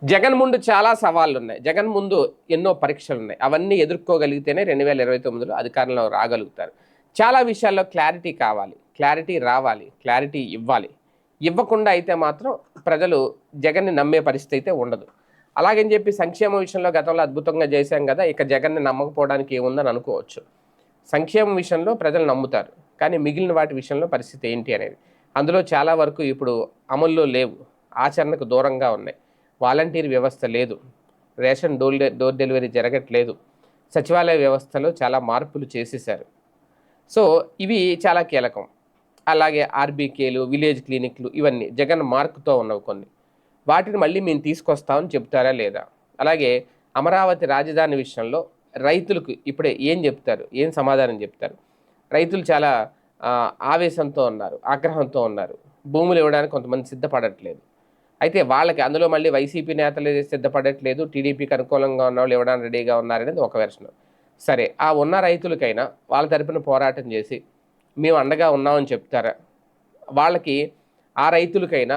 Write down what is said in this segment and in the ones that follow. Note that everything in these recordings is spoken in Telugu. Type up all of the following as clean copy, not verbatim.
జగన్ ముందు చాలా సవాళ్ళున్నాయి. జగన్ ముందు ఎన్నో పరీక్షలున్నాయి. అవన్నీ ఎదుర్కోగలిగితేనే 2029లో అధికారంలో రాగలుగుతారు. చాలా విషయాల్లో క్లారిటీ కావాలి. క్లారిటీ రావాలి. క్లారిటీ ఇవ్వాలి. ఇవ్వకుండా అయితే మాత్రం ప్రజలు జగన్‌ని నమ్మే పరిస్థితి అయితే ఉండదు. అలాగని చెప్పి సంక్షేమ విషయంలో గతంలో అద్భుతంగా చేశాం గదా! ఇక జగన్‌ని నమ్మకపోవడానికి ఏముందని అనుకోవచ్చు. సంక్షేమం విషయంలో ప్రజలు నమ్ముతారు. కానీ మిగిలిన వాటి విషయంలో పరిస్థితి ఏంటి అనేది. అందులో చాలా వరకు ఇప్పుడు అమల్లో లేవు. ఆచరణకు దూరంగా ఉన్నాయి. వాలంటీర్ వ్యవస్థ లేదు. రేషన్ డోర్ డెలివరీ జరగట్లేదు. సచివాలయ వ్యవస్థలో చాలా మార్పులు చేసేశారు. సో, ఇవి చాలా కీలకం. అలాగే ఆర్బీకేలు, విలేజ్ క్లినిక్‌లు ఇవన్నీ జగన్ మార్క్‌తో ఉన్నవి కొన్ని. వాటిని మళ్ళీ మేము తీసుకొస్తామని చెప్తారా లేదా? అలాగే అమరావతి రాజధాని విషయంలో రైతులకు ఇప్పుడే ఏం చెప్తారు? ఏం సమాధానం చెప్తారు? రైతులు చాలా ఆవేశంతో ఉన్నారు. ఆగ్రహంతో ఉన్నారు. భూములు ఇవ్వడానికి కొంతమంది సిద్ధపడట్లేదు. అయితే వాళ్ళకి అందులో మళ్ళీ వైసీపీ నేతలు సిద్ధపడట్లేదు. టీడీపీకి అనుకూలంగా ఉన్నవాళ్ళు ఇవ్వడానికి రెడీగా ఉన్నారనేది ఒక వెర్షన్. సరే, ఆ ఉన్న రైతులకైనా వాళ్ళ తరపున పోరాటం చేసి మేము అండగా ఉన్నామని చెప్తారా? వాళ్ళకి ఆ రైతులకైనా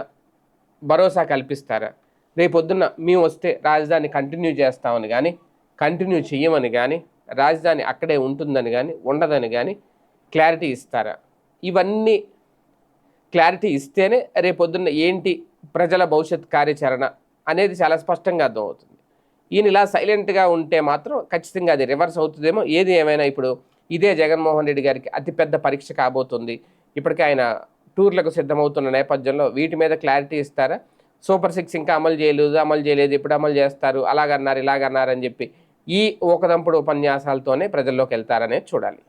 భరోసా కల్పిస్తారా? రేపొద్దున్న మేము వస్తే రాజధాని కంటిన్యూ చేస్తామని గానీ, కంటిన్యూ చెయ్యమని గానీ, రాజధాని అక్కడే ఉంటుందని గానీ, ఉండదని గానీ క్లారిటీ ఇస్తారా? ఇవన్నీ క్లారిటీ ఇస్తేనే రేపొద్దున్న ఏంటి ప్రజల భవిష్యత్ కార్యాచరణ అనేది చాలా స్పష్టంగా అర్థమవుతుంది. ఈయన ఇలా సైలెంట్‌గా ఉంటే మాత్రం ఖచ్చితంగా అది రివర్స్ అవుతుందేమో. ఏది ఏమైనా ఇప్పుడు ఇదే జగన్మోహన్ రెడ్డి గారికి అతిపెద్ద పరీక్ష కాబోతుంది. ఇప్పటికే ఆయన టూర్‌లకు సిద్ధమవుతున్న నేపథ్యంలో వీటి మీద క్లారిటీ ఇస్తారా? సూపర్ 6 ఇంకా అమలు చేయలేదు. ఎప్పుడు అమలు చేస్తారు? అలాగన్నారు, ఇలాగన్నారు అని చెప్పి ఈ ఊకదంపుడు ఉపన్యాసాలతోనే ప్రజల్లోకి వెళ్తారనేది చూడాలి.